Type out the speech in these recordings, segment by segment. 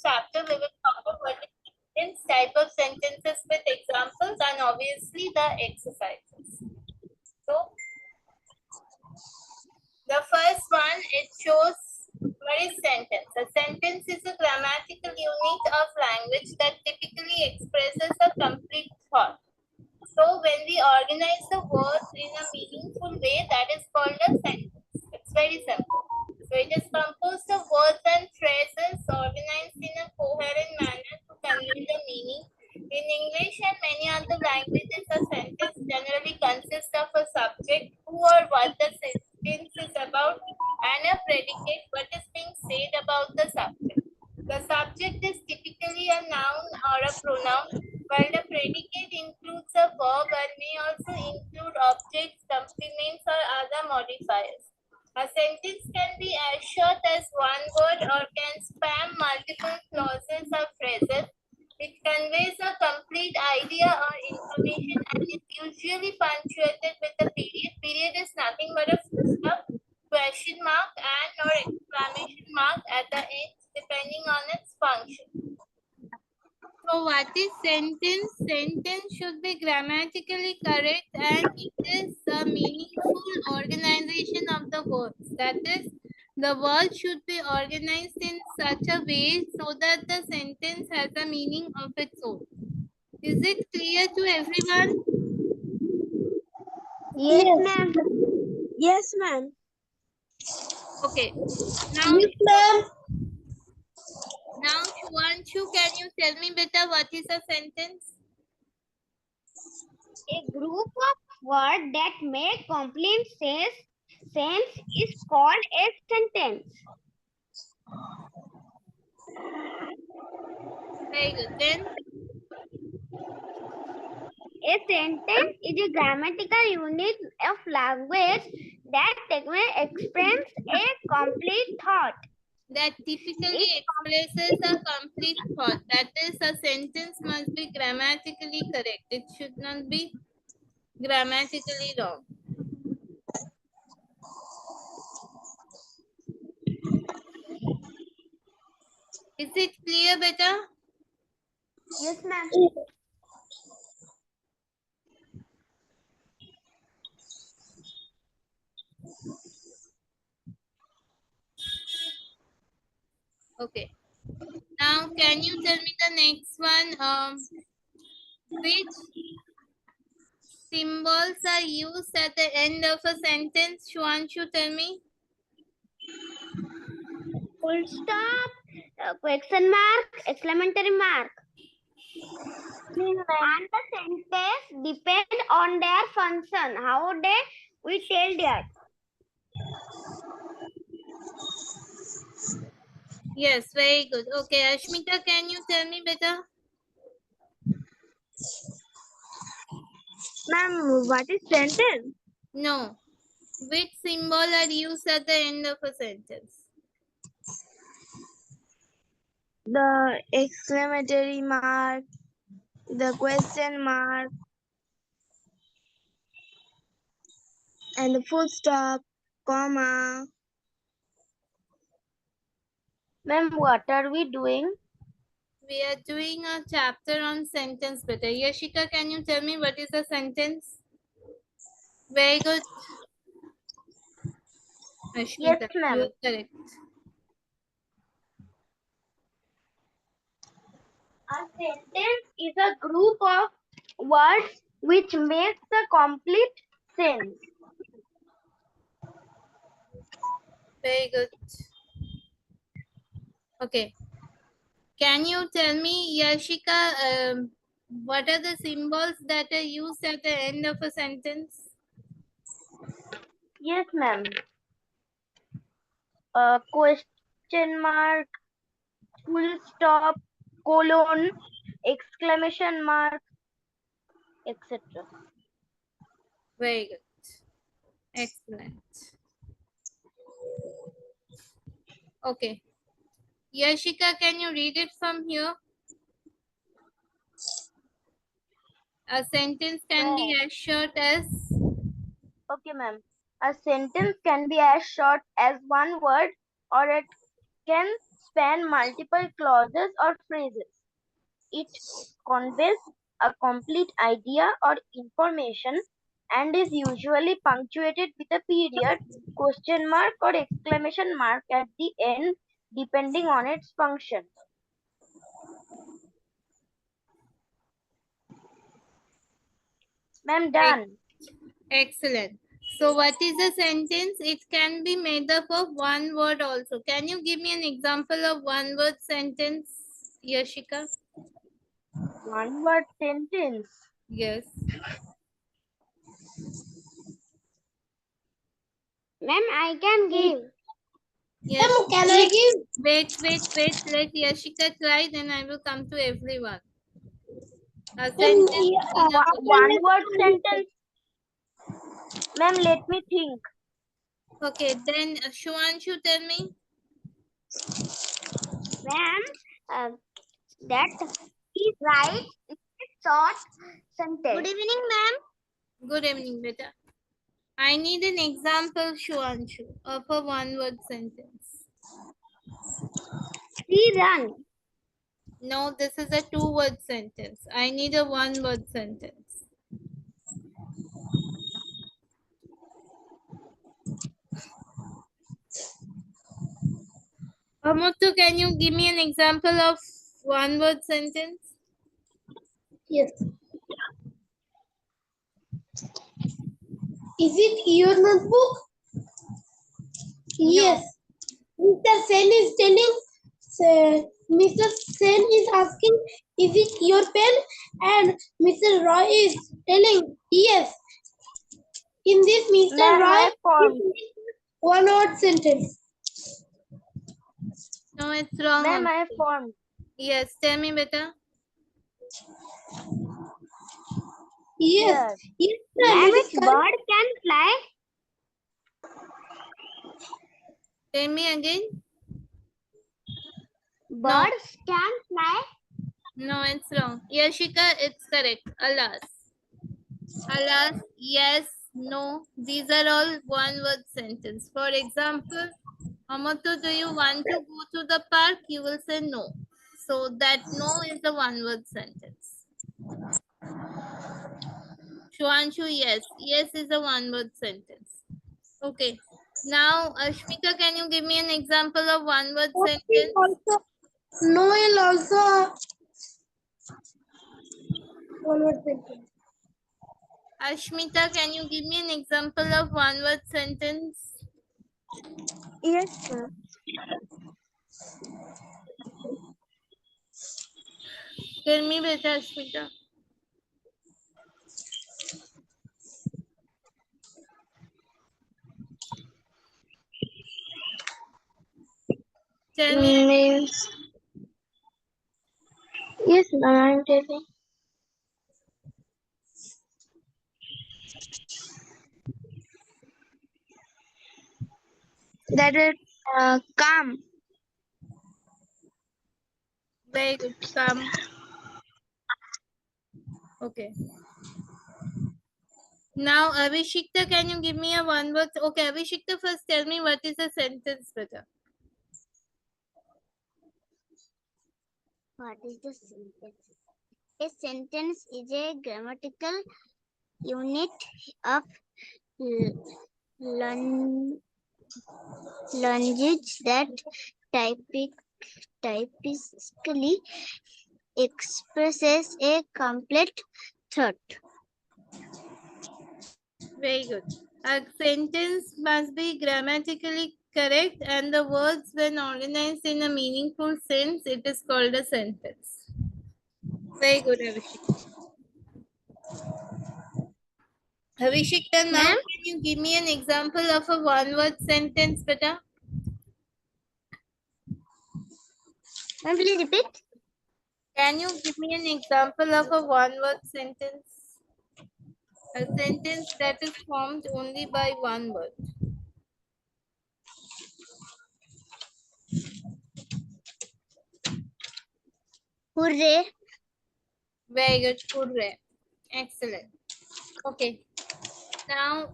chapter, we will talk about what is type of sentences with examples and obviously the exercises. So, the first one, it shows what is sentence. A sentence is a grammatical unit of language that typically expresses a complete thought. So when we organize the words in a meaningful way, that is called a sentence. It's very simple. So it is composed of words and phrases organized in a coherent manner to convey the meaning. In English and many other languages, a sentence generally consists of a subject, who or what the sentence is about, and a predicate, what is being said about the subject. The subject is typically a noun or a pronoun, while the predicate includes a verb and may also include objects, complements, or other modifiers. A sentence can be as short as one word or can span multiple clauses or phrases. It conveys a complete idea or information and is usually punctuated with a period. Period is nothing but a full stop, question mark, and or exclamation mark at the end, depending on its function. So what is sentence? Sentence should be grammatically correct and it is a meaningful organization of the words. That is, the words should be organized in such a way so that the sentence has a meaning of its own. Is it clear to everyone? Yes, ma'am. Yes, ma'am. Okay. Now, Yes, ma'am. now Shuanshu, can you tell me better what is a sentence? A group of words that make complete sense is called a sentence. Very good. Then, A sentence is a grammatical unit of language that expresses a complete thought. that typically expresses a complete thought. That is, a sentence must be grammatically correct. It should not be grammatically wrong. Is it clear better? Yes, ma'am. Okay. Now, can you tell me the next one? Which symbols are used at the end of a sentence? Shuanshu, tell me. Full stop, question mark, exclamatory mark. And the sentence depend on their function. How we tell that? Yes, very good. Okay, Ashmita, can you tell me better? Ma'am, what is sentence? No. Which symbol are used at the end of a sentence? The exclamatory mark, the question mark, and the full stop, comma. Ma'am, what are we doing? We are doing a chapter on sentence better. Yashika, can you tell me what is a sentence? Very good. Ashmita, Yes, ma'am. you are correct. A sentence is a group of words which makes a complete sense. Very good. Okay. Can you tell me, Yashika, what are the symbols that are used at the end of a sentence? Yes, ma'am. Question mark, full stop, colon, exclamation mark, etc. Very good. Excellent. Okay. Yashika, can you read it from here? A sentence can be as short as... Okay, ma'am. A sentence can be as short as one word or it can span multiple clauses or phrases. It conveys a complete idea or information and is usually punctuated with a period, question mark, or exclamation mark at the end, depending on its function. Ma'am, done. Excellent. So what is a sentence? It can be made up of one word also. Can you give me an example of one word sentence, Yashika? One word sentence. Yes. Ma'am, I can give. Yes. Can I give? Wait. Let Yashika try, then I will come to everyone. A sentence in a One word sentence. Ma'am, let me think. Okay, then Shuanshu, tell me. Ma'am, that is right. It's a short sentence. Good evening, ma'am. Good evening, beta. I need an example, Shuanshu, of a one-word sentence. We run. No, this is a two-word sentence. I need a one-word sentence. Amuthu, can you give me an example of one-word sentence? Yes. Is it your notebook? Yes. Mr. Sen is telling, Mr. Sen is asking, is it your pen? And Mr. Roy is telling, yes. In this, Mr. Ma'am, Roy I formed. one word sentence. No, it's wrong. Ma'am, Amuthu. I formed. Yes, tell me, beta. Yes. Yes, Ma'am, it is which correct. bird can fly? Tell me again. Birds can fly. No, it's wrong. Yashika, it's correct. Alas. Alas, yes, no. These are all one-word sentence. For example, Amatu, do you want to go to the park? You will say no. So that no is a one-word sentence. Shuanshu, yes. Yes is a one-word sentence. Okay. Now, Ashmita, can you give me an example of one-word sentence? Also, Noel also one word sentence. Ashmita, can you give me an example of one-word sentence? Yes, sir. Tell me better, Ashmita. Tell me. Means. Yes, ma'am, I'm telling. That is calm. Very good. Come. Okay. Now, Avishikta, can you give me a one word? Okay, Avishikta, first tell me what is a sentence, better. What is the sentence? A sentence is a grammatical unit of language that typically expresses a complete thought. Very good. A sentence must be grammatically correct and the words, when organized in a meaningful sense, it is called a sentence. Very good, Avishikta. Avishikta, now can you give me an example of a one-word sentence, beta? Ma'am, please repeat. Can you give me an example of a one-word sentence? A sentence that is formed only by one word. Hooray. Very good, hooray. Excellent. Okay. Now,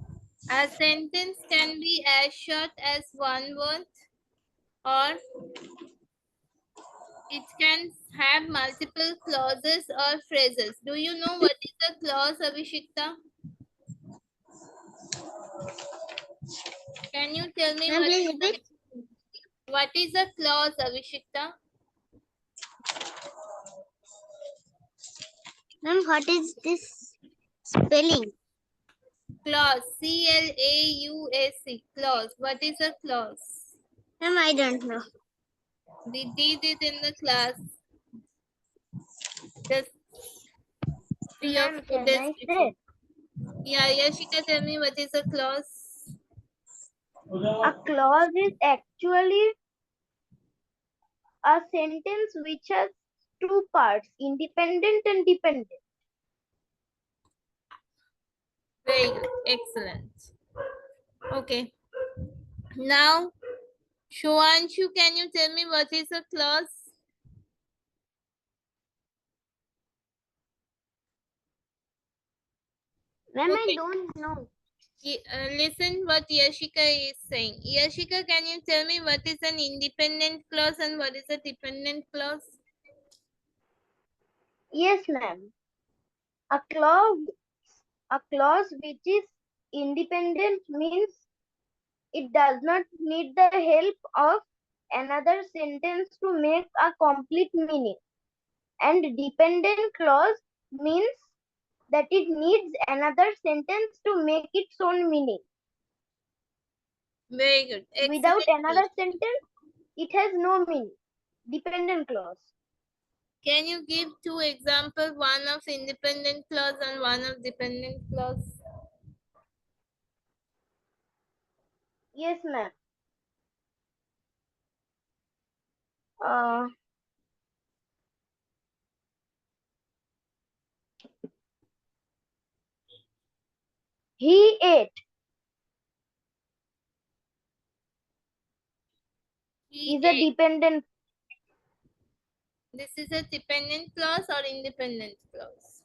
a sentence can be as short as one word or It can have multiple clauses or phrases. Do you know what is a clause, Abhishekta? Can you tell me what is a clause, Abhishekta? Ma'am, what is this spelling? Clause, C-L-A-U-S-E, clause. What is a clause? Ma'am, I don't know. We did it in the class. Just 3 or Ma'am, 4 can days I before. say? Yeah, Yashika, tell me what is a clause? A clause is actually a sentence which has two parts, independent and dependent. Very good. Excellent. Okay. Now, Shoanshu, can you tell me what is a clause? Ma'am, Okay. I don't know. Listen what Yashika is saying. Yashika, can you tell me what is an independent clause and what is a dependent clause? Yes, ma'am. A clause which is independent means it does not need the help of another sentence to make a complete meaning. And dependent clause means that it needs another sentence to make its own meaning. Very good. Without Excellent. another sentence, it has no meaning. Dependent clause. Can you give 2 examples, one of independent clause and one of dependent clause? Yes, ma'am. Uh, he ate He is a ate. dependent. This is a dependent clause or independent clause?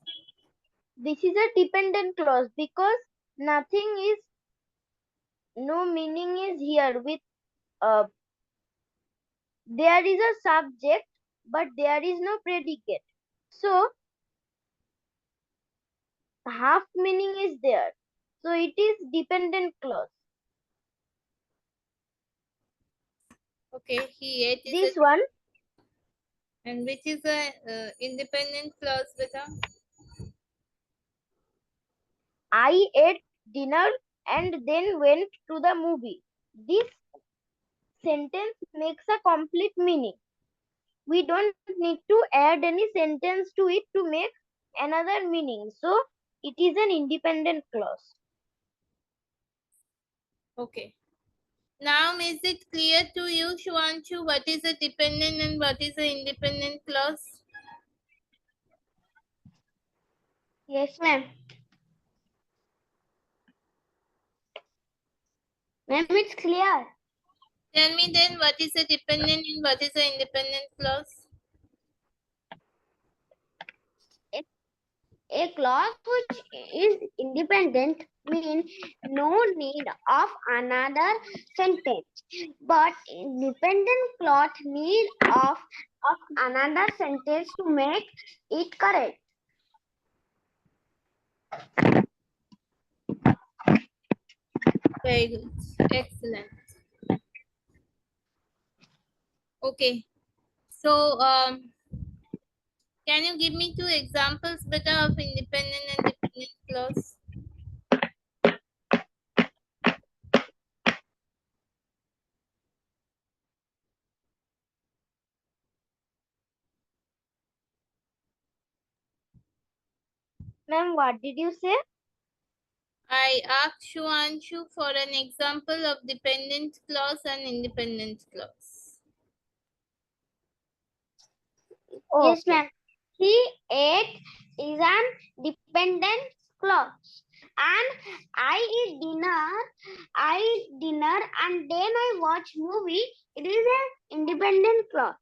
This is a dependent clause because nothing is, no meaning is here with, there is a subject but there is no predicate. So half meaning is there. So it is dependent clause. Okay, he ate is This a, one, and which is a independent clause, beta? I ate dinner and then went to the movie. This sentence makes a complete meaning. We don't need to add any sentence to it to make another meaning. So it is an independent clause. Okay. Now, is it clear to you, Shuanshu, what is a dependent and what is an independent clause? Yes, ma'am. Ma'am, it's clear. Tell me then, what is a dependent and what is an independent clause? A clause which is independent means no need of another sentence, but independent clause need of another sentence to make it correct. Very good. Excellent. Okay. So, can you give me 2 examples, beta, of independent and dependent clause? Ma'am, what did you say? I asked Shuanshu for an example of dependent clause and independent clause. Yes, Okay. ma'am. He ate is an dependent clause. And I eat dinner and then I watch movie. It is an independent clause.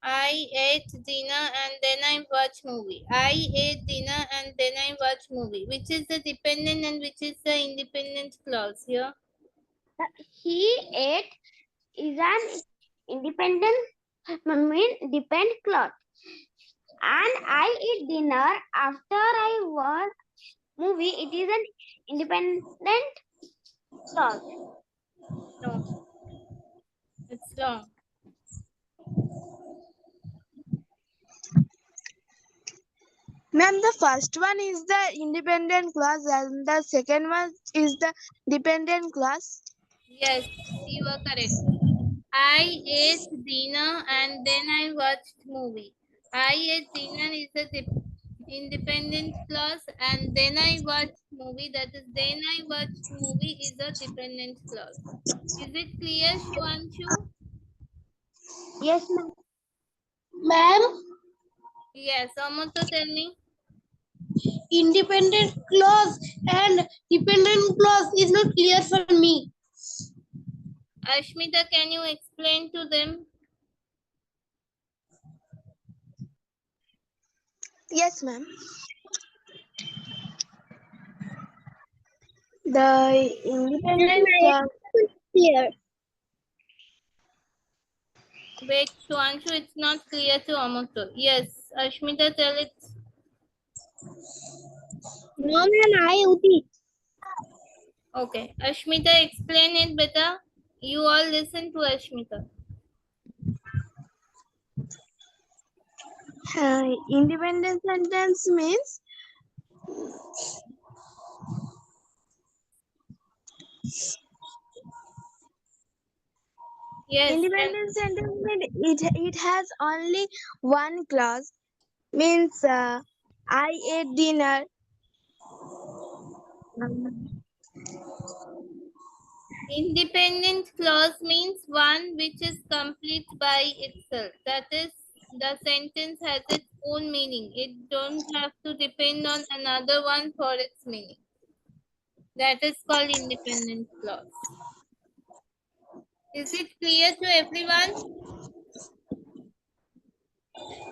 I ate dinner and then I watch movie. I ate dinner and then I watch movie. Which is the dependent and which is the independent clause here? He ate is an independent depend clause. And I eat dinner after I watch movie. It is an independent clause. No, it's wrong. Ma'am, the first one is the independent clause and the second one is the dependent clause. Yes, you are correct. I ate dinner and then I watched movie. I ate dinner is a independent clause and then I watched movie, that is then I watched movie is a dependent clause. Is it clear, Shuanshu? Yes, ma'am. Ma'am, Yes, Amoto, tell me. independent clause and dependent clause is not clear for me. Ashmita, can you explain to them? Yes, ma'am. The independent clause. Clear. Wait, Shuanshu, it's not clear to Amoto. Yes, Ashmita, tell it. No, ma'am. I Uti. Okay, Ashmita, explain it better. You all listen to Ashmita. Independent sentence means Yes, independent sentence means it has only one clause. Means I ate dinner. independent clause means one which is complete by itself. That is, the sentence has its own meaning. It don't have to depend on another one for its meaning. That is called independent clause. Is it clear to everyone?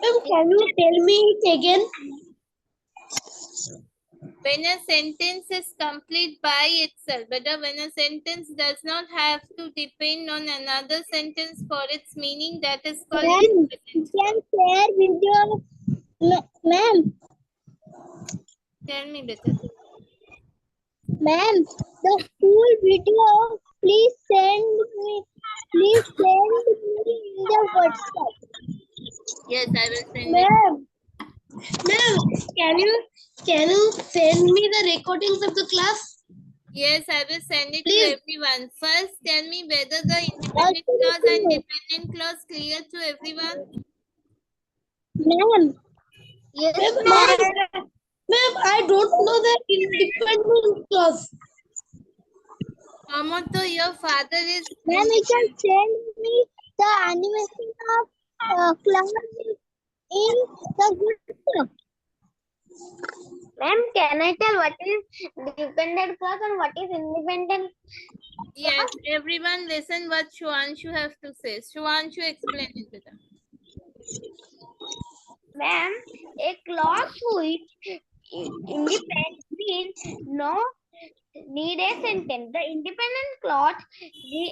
Ma'am, can you tell me it again? When a sentence is complete by itself, but when a sentence does not have to depend on another sentence for its meaning, that is called independent clause. Share video. Ma'am, Tell me better. ma'am, the full video, please send me in the WhatsApp. Yes, I will send it. Ma'am, Ma'am, can you send me the recordings of the class? Yes, I will send it Please. to everyone. First, tell me whether the independent clause and dependent clause clear to everyone. ma'am. Yes, Ma'am, I don't know the independent clause. Amoto, your father is. Ma'am, you can send me the animation of class in the group. Ma'am, can I tell what is dependent class and what is independent? Yes, everyone listen what Shuanshu have to say. Shuanshu, explain it better. Ma'am, a clause which independent means no need a sentence. The independent clause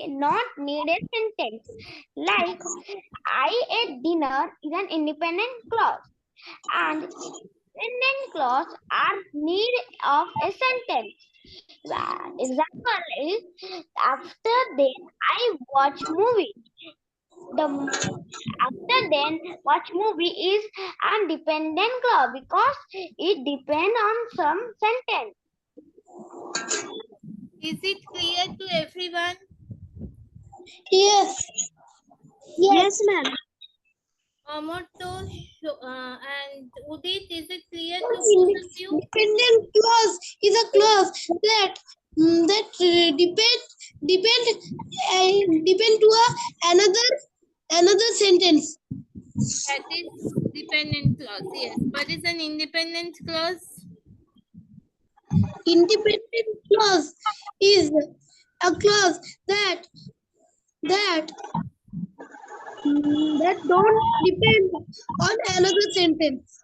not need a sentence. Like I ate dinner is an independent clause, and independent clause are need of a sentence. Example is after then I watch movie. The after then watch movie is an dependent clause because it depends on some sentence. Is it clear to everyone? Yes. Yes, ma'am. Amoto and Udit, is it clear to both of you? Dependent clause is a clause that depend to another sentence. That is dependent clause. Yes. What is an independent clause? Independent clause is a clause that don't depend on another sentence.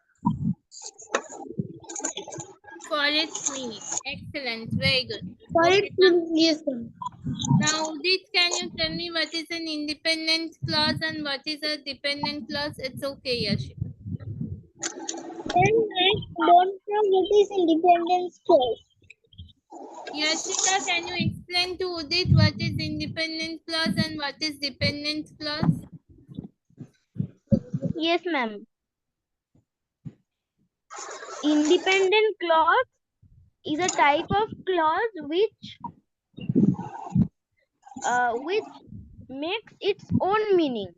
For its meaning. Excellent. Very good. For Okay, it, yes, ma'am. Now, Udit, can you tell me what is an independent clause and what is a dependent clause? It's okay, Yashika. Then I don't know what is independence clause. Yashika, can you explain to Udit what is independent clause and what is dependent clause? Yes, ma'am. Independent clause is a type of clause which makes its own meaning.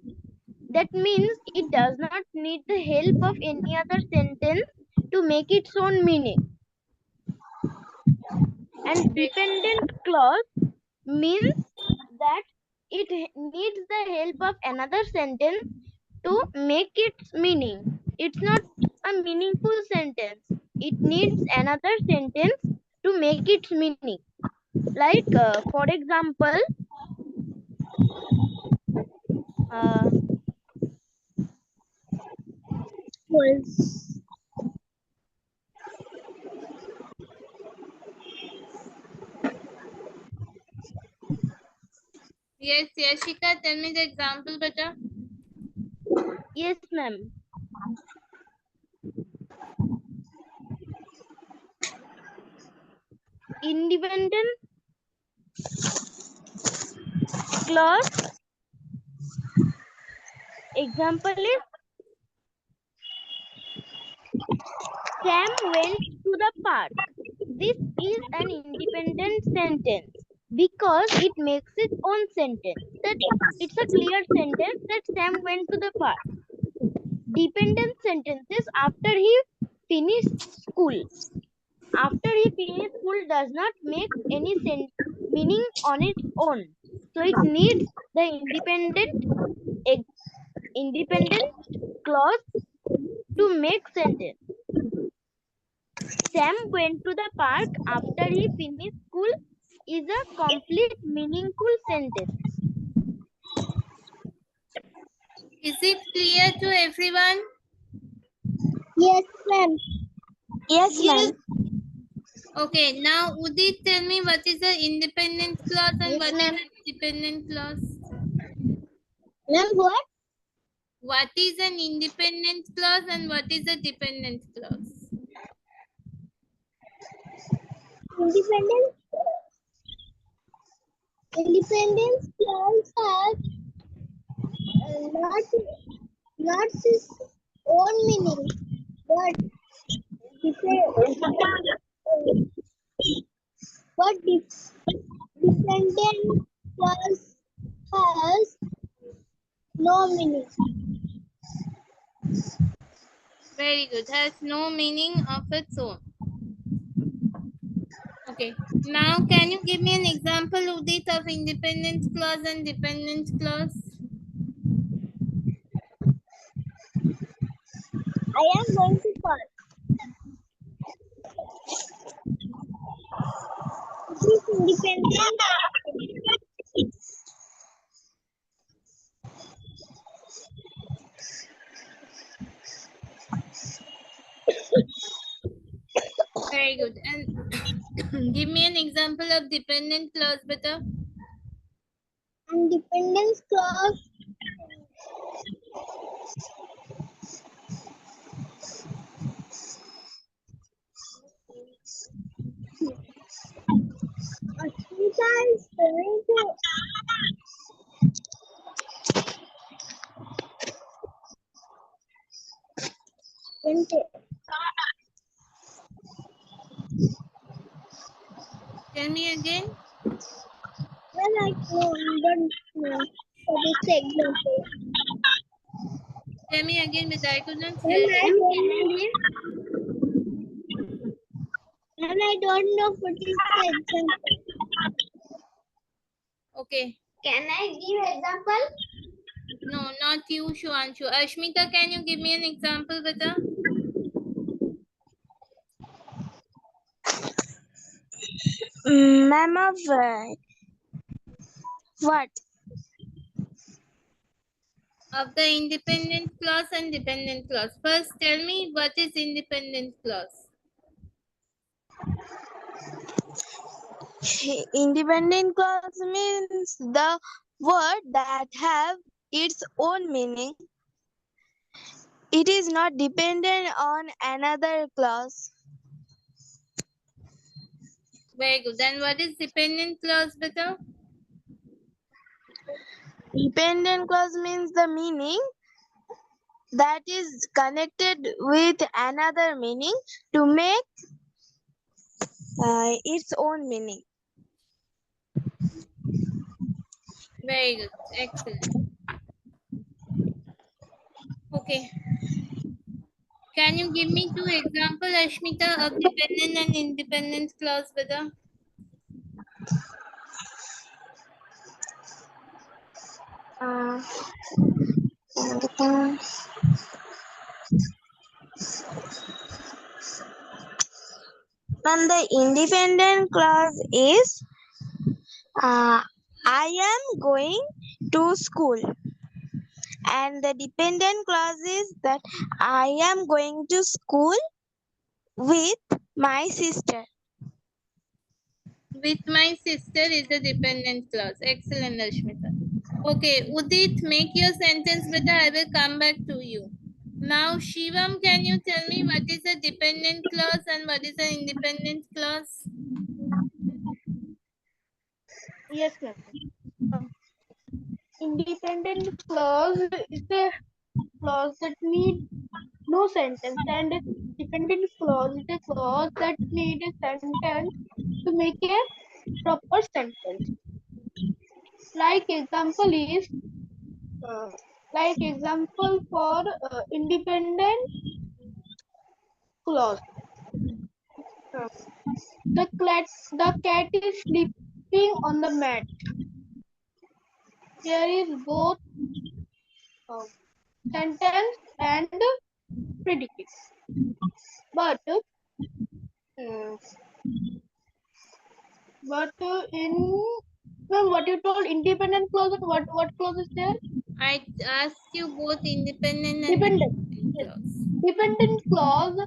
That means it does not need the help of any other sentence to make its own meaning. And dependent clause means that it needs the help of another sentence to make its meaning. It's not a meaningful sentence. It needs another sentence to make its meaning. Like, for example, Yes, Yashika, tell me the example, beta. yes, ma'am. Independent clause example is Sam went to the park. This is an independent sentence because it makes its own sentence. That it's a clear sentence that Sam went to the park. Dependent sentences after he finished school. After he finished school does not make any meaning on its own. So it needs the independent clause to make sentence. Sam went to the park after he finished school is a complete meaningful sentence. Is it clear to everyone? Yes, ma'am. Yes, ma'am. Okay, now Udit, tell me what is the independent clause and Yes, what is ma'am. a dependent clause? Ma'am, what? What is an independent clause and what is a dependent clause? Independence clause has not its own meaning, but dependent clause has no meaning. Very good. Has no meaning of its own. Okay. Now, can you give me an example, Udit, of independent clause and dependent clause? I am going to park. It is independent. Very good. And give me an example of dependent clause, beta. And dependence clause Ashmita is going to Tell me again. Well, I don't know what is the example. Tell me again, beta. I could not Well, hear you. I don't know what is the example. Okay. Can I give example? No, not you, Shuanshu. Ashmita, can you give me an example, beta? Ma'am, of what? Of the independent clause and dependent clause. First, tell me what is independent clause. Independent clause means the word that have its own meaning. It is not dependent on another clause. Very good. Then what is dependent clause, beta? Dependent clause means the meaning that is connected with another meaning to make its own meaning. Very good. Excellent. Okay. Can you give me 2 examples, Ashmita, of dependent and independent clause, beta? And the independent clause is I am going to school. And the dependent clause is that I am going to school with my sister. With my sister is a dependent clause. Excellent, Ashmita. Okay, Udit, make your sentence, beta. I will come back to you. Now, Shivam, can you tell me what is a dependent clause and what is an independent clause? Yes, ma'am. Independent clause is a clause that need no sentence, and a dependent clause is a clause that need a sentence to make a proper sentence. Like example is like example for independent clause. The cat is sleeping on the mat. Here is both sentence and predicate. But in ma'am, what you told independent clause, what clause is there? I asked you both independent and Dependent. independent Yes. clause. Dependent clause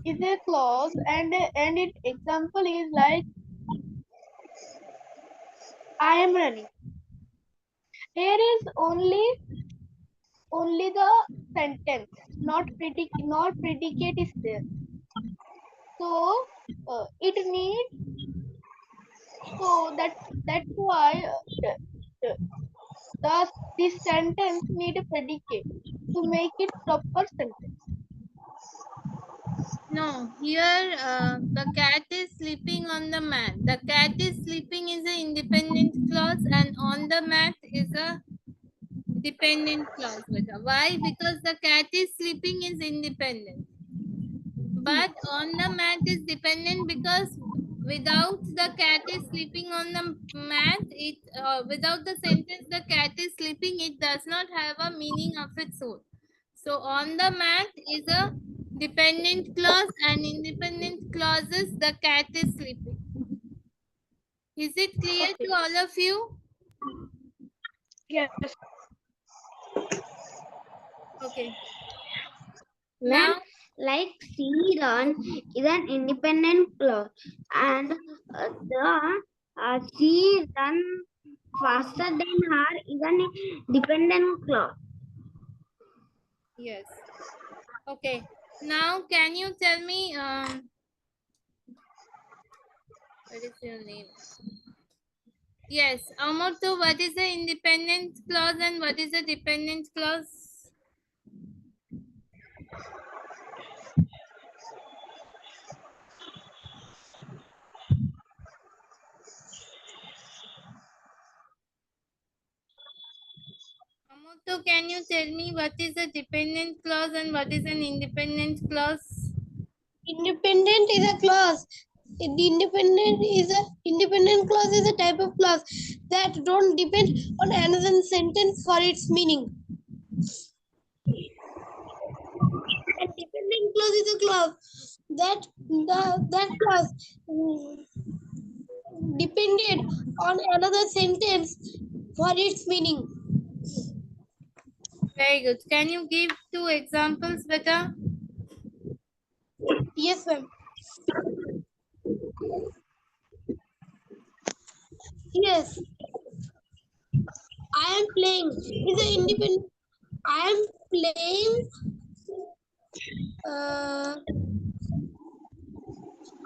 is a clause, and its example is like I am running. Here is only the sentence, not predicate is there. So it needs, so that's why this sentence need a predicate to make it proper sentence. No, here the cat is sleeping on the mat. The cat is sleeping is an independent clause and on the mat is a dependent clause. Beta. Why? Because the cat is sleeping is independent. But on the mat is dependent because without the cat is sleeping on the mat, without the sentence the cat is sleeping, it does not have a meaning of its own. So on the mat is a dependent clause and independent clauses the cat is sleeping. Is it clear to all of you? Yes. Okay. Ma'am, Now, like she run is an independent clause, and she run faster than her is an dependent clause. yes. Okay. Now, can you tell me, what is your name? Yes, Amarto, what is the independent clause and what is the dependent clause? Amarto, can you tell me what is a dependent clause and what is an independent clause? Independent is a clause. Independent clause is a type of clause that don't depend on another sentence for its meaning. And dependent clause is a clause that clause depended on another sentence for its meaning. Very good. Can you give 2 examples, Beta? Yes, ma'am. Yes, I am playing. Is an independent. I am playing. Uh,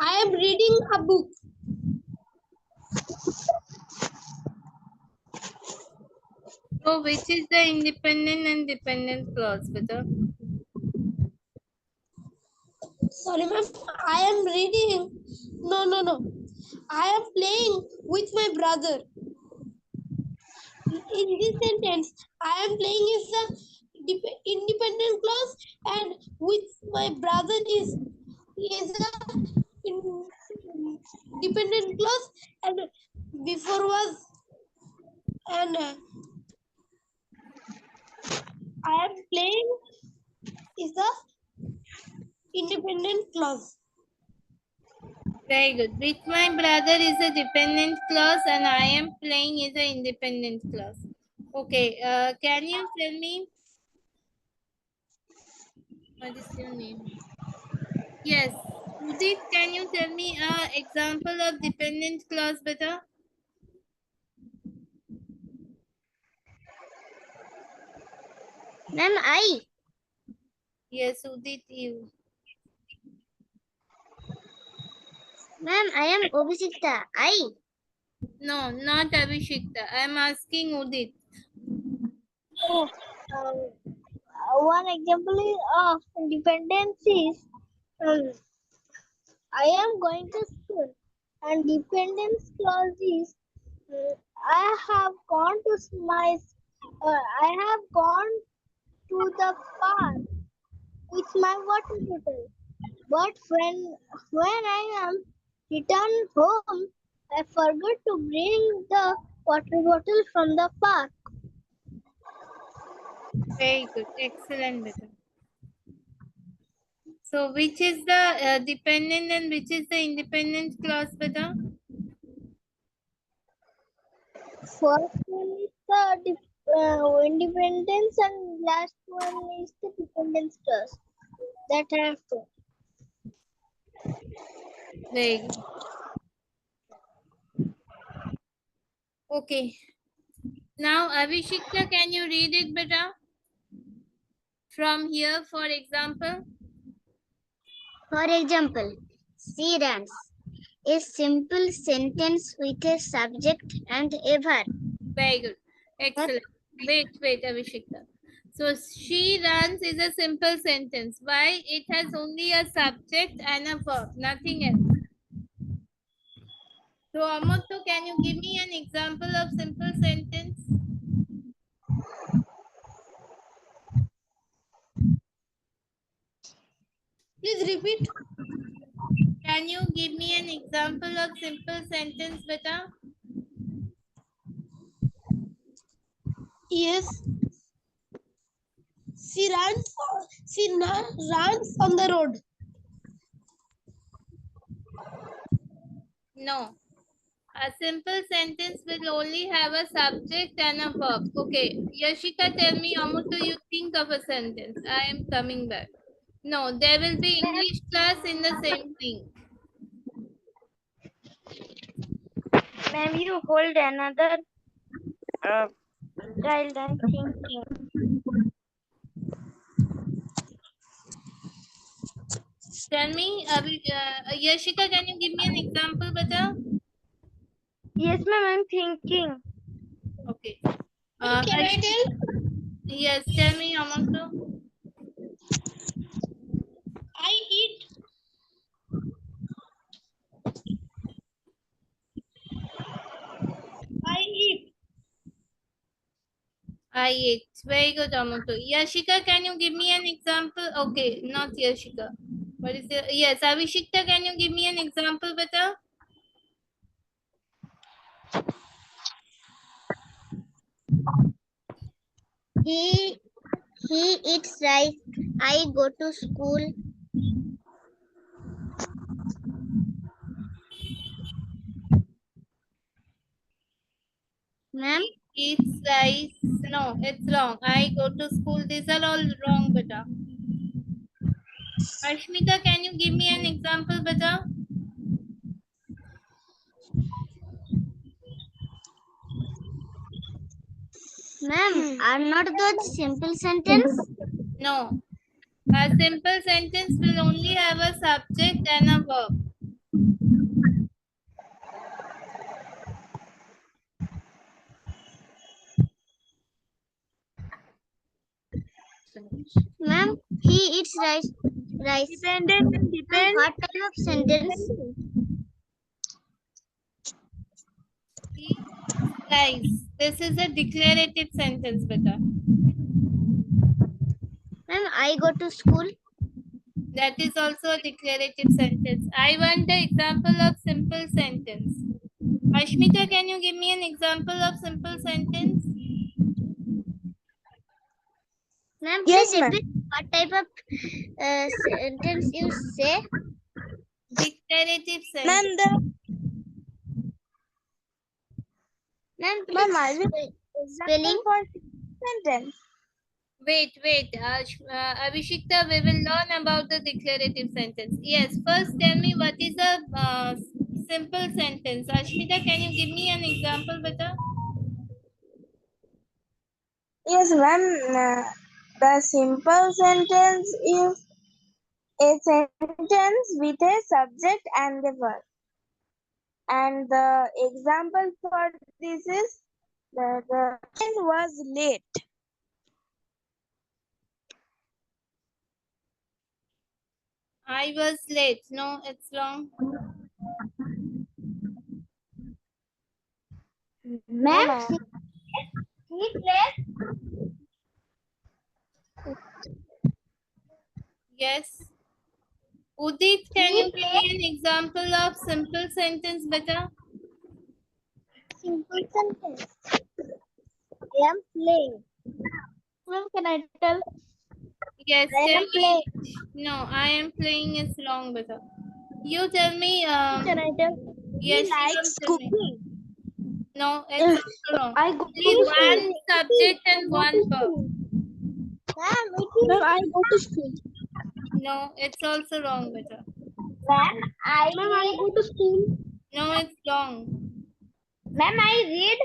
I am reading a book. So which is the independent and dependent clause, beta? Sorry, ma'am. I am reading. No. I am playing with my brother. In this sentence, I am playing is the independent clause, and with my brother is a dependent clause, and before was and I am playing is the independent clause. Very good. With my brother is a dependent clause and I am playing is an independent clause. Okay, can you tell me what is your name? Yes, Udit, can you tell me an example of dependent clause, beta? Ma'am, I. Yes, Udit, you. Ma'am, I am Obishikta. I. No, not Abhishekta. I am asking Udit. Oh, one example is of dependence is I am going to school, and dependence clause is I have gone to I have gone to the park with my water bottle. But when I am returned home, I forgot to bring the water bottle from the park. Very good. Excellent, beta. So which is the dependent and which is the independent clause, beta? First one is the independence, and last one is the dependence clause. That I have to. Very good. Okay. Now, Abhishekta, can you read it better? From here, for example. For example, she runs. A simple sentence with a subject and a verb. Very good. Excellent. Wait, Abhishekta. So, she runs is a simple sentence. Why? It has only a subject and a verb, nothing else. So, Amoto, can you give me an example of simple sentence? Please repeat. Can you give me an example of simple sentence, beta? Yes. She runs. Runs on the road. No. A simple sentence will only have a subject and a verb. Okay. Yashika, tell me, how much do you think of a sentence? I am coming back. No, there will be English class in the same thing. Ma'am, you hold another child and thinking. Tell me, Yashika, can you give me an example, beta? Yes, ma'am, I'm thinking. Okay. Can I tell? Yes, tell me, Amantu. I eat. I eat. I ate. Very good, Amantu. Yashika, can you give me an example? Okay, not Yashika. What is it? Yes, Avishikta, can you give me an example, beta? He eats rice. I go to school. Ma'am, Eats rice. No, it's wrong. I go to school. These are all wrong, beta. Ashmita, can you give me an example, beta? Ma'am, are not those simple sentence? No. A simple sentence will only have a subject and a verb. Ma'am, he eats rice. Dependent and Ma'am, depend. what type of sentence? Rice. This is a declarative sentence, beta. Ma'am, I go to school. That is also a declarative sentence. I want the example of simple sentence. Ashmita, can you give me an example of simple sentence? Ma'am, Yes, please ma'am. repeat what type of sentence you say. Declarative sentence. Ma'am, Ma'am, Ma'am, please I will spelling. for sentence. Wait. Abhishekta, we will learn about the declarative sentence. Yes, first tell me what is a simple sentence. Ashmita, can you give me an example, beta? Yes, ma'am. The simple sentence is a sentence with a subject and a verb. And the example for this is the train was late. I was late. No, it's wrong. Ma'am, Yes. Udit, can you give me an example of simple sentence, beta? Simple sentence. I am playing. Ma'am, can I tell? Yes, I tell am me. playing. No, I am playing is wrong, beta. You tell me. Can I tell? Yes, He likes Shivam, tell me. cooking. No, it's also wrong. I go Only to one school. subject and one verb. Ma'am, it is. Ma'am, I go to school. No, it's also wrong, beta. ma'am, Ma'am, I go to school. No, it's wrong. Ma'am, I read.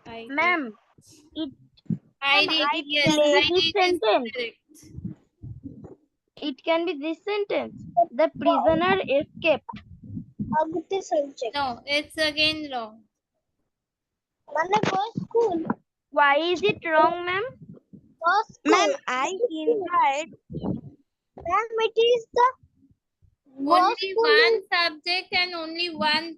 I Ma'am, read. I Yes, play I this read is sentence. correct. It can be this sentence. The prisoner escaped. Agute subject. No, it's again wrong. Mane go school. Why is it wrong, ma'am? Go school. Ma'am, I invite. Ma'am, it is the go Only school. one subject and only one